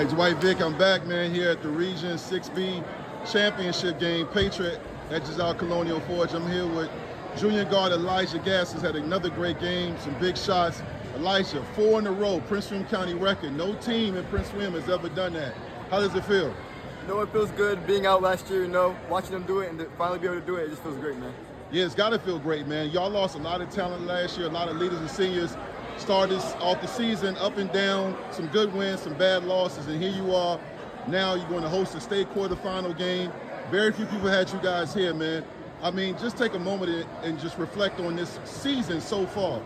right, Dwight Vick, I'm back, man, here at the Region 6B Championship game, Patriot at Giselle Colonial Forge. I'm here with junior guard Elijah Gaskins. Had another great game, some big shots. Elijah, 4 in a row, Prince William County record. No team in Prince William has ever done that. How does it feel? You know, it feels good being out last year, watching them do it and to finally be able to do it, it just feels great, man. Yeah, it's got to feel great, man. Y'all lost a lot of talent last year, a lot of leaders and seniors. Started off the season up and down, some good wins, some bad losses, and here you are. Now you're going to host a state quarterfinal game. Very few people had you guys here, man. I mean, just take a moment and just reflect on this season so far.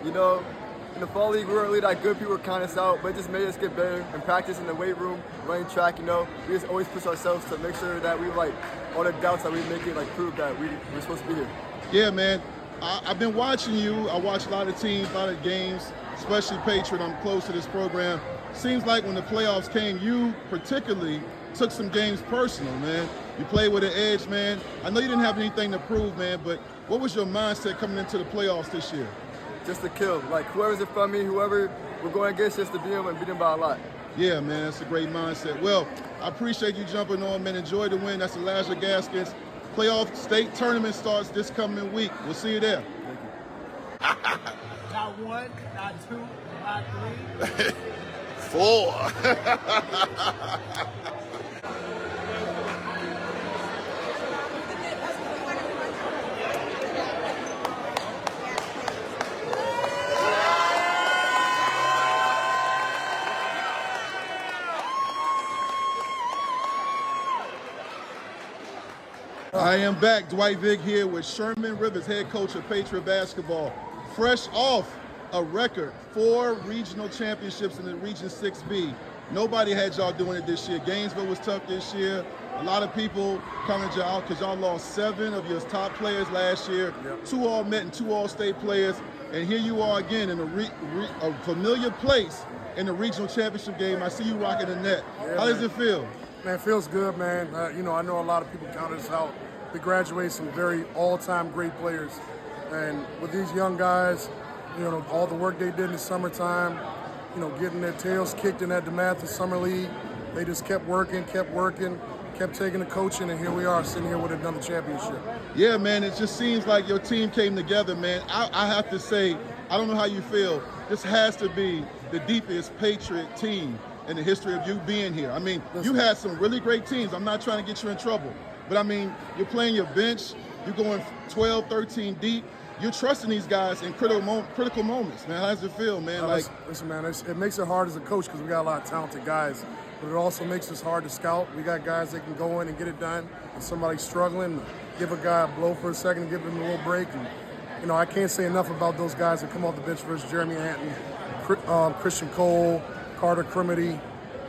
You know, in the fall league, we weren't really that good. People were counting us out, but it just made us get better in practice in the weight room, running track, We just always push ourselves to make sure that we, all the doubts that we make it, prove that we're supposed to be here. Yeah, man. I've been watching you. I watch a lot of teams, a lot of games, especially Patriot. I'm close to this program. Seems like when the playoffs came, you particularly took some games personal, man. You played with an edge, man. I know you didn't have anything to prove, man, but what was your mindset coming into the playoffs this year? Just to kill. Whoever's in front of me, whoever we're going against, just to beat them and beat them by a lot. Yeah, man, that's a great mindset. Well, I appreciate you jumping on, man. Enjoy the win. That's Elijah Gaskins. Playoff state tournament starts this coming week. We'll see you there. Thank you. Not 1, not 2, not 3. 4. I am back. Dwight Vick here with Sherman Rivers, head coach of Patriot basketball. Fresh off a record 4 regional championships in the Region 6B. Nobody had y'all doing it this year. Gainesville was tough this year. A lot of people coming to y'all because y'all lost 7 of your top players last year. Yep. 2 All-Met and 2 All-State players. And here you are again in a familiar place in the regional championship game. I see you rocking the net. Yeah, How does it feel? Man, it feels good, man. I know a lot of people counted us out. We graduated some very all-time great players. And with these young guys, all the work they did in the summertime, getting their tails kicked in that DeMatha Summer League, they just kept working, kept taking the coaching, and here we are sitting here with another championship. Yeah, man, it just seems like your team came together, man. I have to say, I don't know how you feel. This has to be the deepest Patriot team in the history of you being here. I mean, you had some really great teams. I'm not trying to get you in trouble. But, I mean, you're playing your bench. You're going 12, 13 deep. You're trusting these guys in critical moments, man. How does it feel, man? Listen, man, it makes it hard as a coach because we got a lot of talented guys. But it also makes us hard to scout. We got guys that can go in and get it done. And somebody's struggling, give a guy a blow for a second, give him a little break. And, I can't say enough about those guys that come off the bench versus Jeremy Hanton, Christian Cole, Carter Crimity,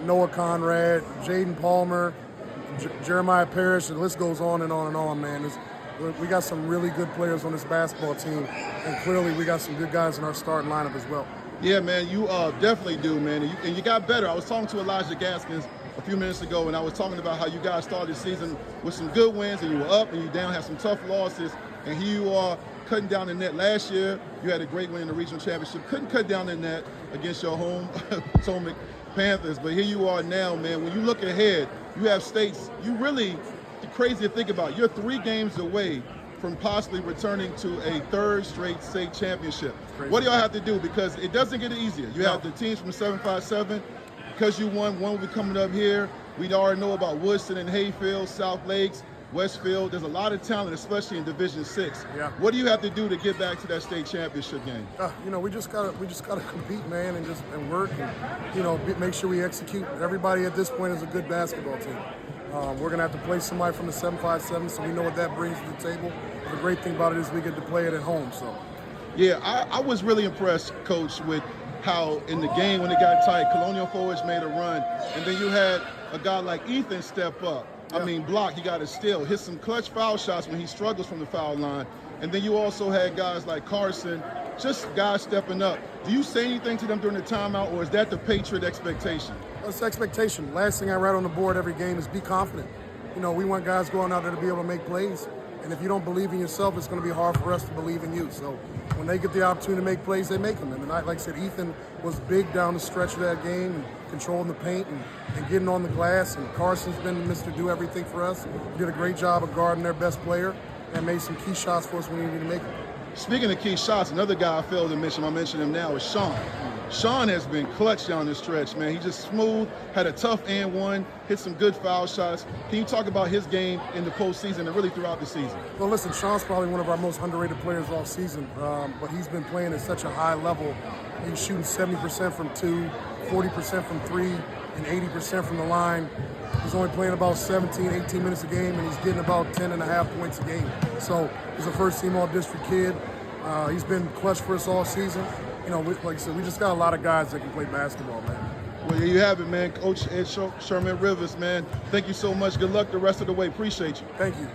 Noah Conrad, Jaden Palmer, Jeremiah Parrish, the list goes on and on and on, man. We got some really good players on this basketball team, and clearly we got some good guys in our starting lineup as well. Yeah, man, you definitely do, man. And you got better. I was talking to Elijah Gaskins a few minutes ago, and I was talking about how you guys started the season with some good wins, and you were up and you down, had some tough losses, and here you are cutting down the net. Last year, you had a great win in the regional championship. Couldn't cut down the net against your home Potomac Panthers, but here you are now, man. When you look ahead, you have states. Crazy to think about. You're 3 games away from possibly returning to a 3rd straight state championship. What do y'all have to do? Because it doesn't get easier. You have the teams from 757. Because you won, one will be coming up here. We already know about Woodson and Hayfield, South Lakes, Westfield. There's a lot of talent, especially in Division 6. Yeah. What do you have to do to get back to that state championship game? We just gotta compete, man, and work, and make sure we execute. Everybody at this point is a good basketball team. We're going to have to play somebody from the 757, so we know what that brings to the table. The great thing about it is we get to play it at home. So, yeah, I was really impressed, Coach, with how in the game when it got tight, Colonial Forge made a run, and then you had a guy like Ethan step up. Yeah. I mean, block, he got a steal, hit some clutch foul shots when he struggles from the foul line. And then you also had guys like Carson, just guys stepping up. Do you say anything to them during the timeout, or is that the Patriot expectation? That's the expectation. Last thing I write on the board every game is be confident. We want guys going out there to be able to make plays, And if you don't believe in yourself, it's going to be hard for us to believe in you. So when they get the opportunity to make plays, they make them. And tonight, like I said, Ethan was big down the stretch of that game and controlling the paint and getting on the glass. And Carson's been Mr. Do Everything for us. He did a great job of guarding their best player and made some key shots for us when we needed to make them. Speaking of key shots, another guy I failed to mention, I mention him now, is Sean. Sean has been clutch down the stretch, man. He's just smooth, had a tough and one, hit some good foul shots. Can you talk about his game in the postseason and really throughout the season? Well, listen, Sean's probably one of our most underrated players all season, but he's been playing at such a high level. He's shooting 70% from 2, 40% from 3, and 80% from the line. He's only playing about 17, 18 minutes a game, and he's getting about 10.5 points a game. So he's a first-team All-District kid. He's been clutch for us all season. You know, like I said, we just got a lot of guys that can play basketball, man. Well, there you have it, man. Coach Ed Sherman Rivers, man. Thank you so much. Good luck the rest of the way. Appreciate you. Thank you.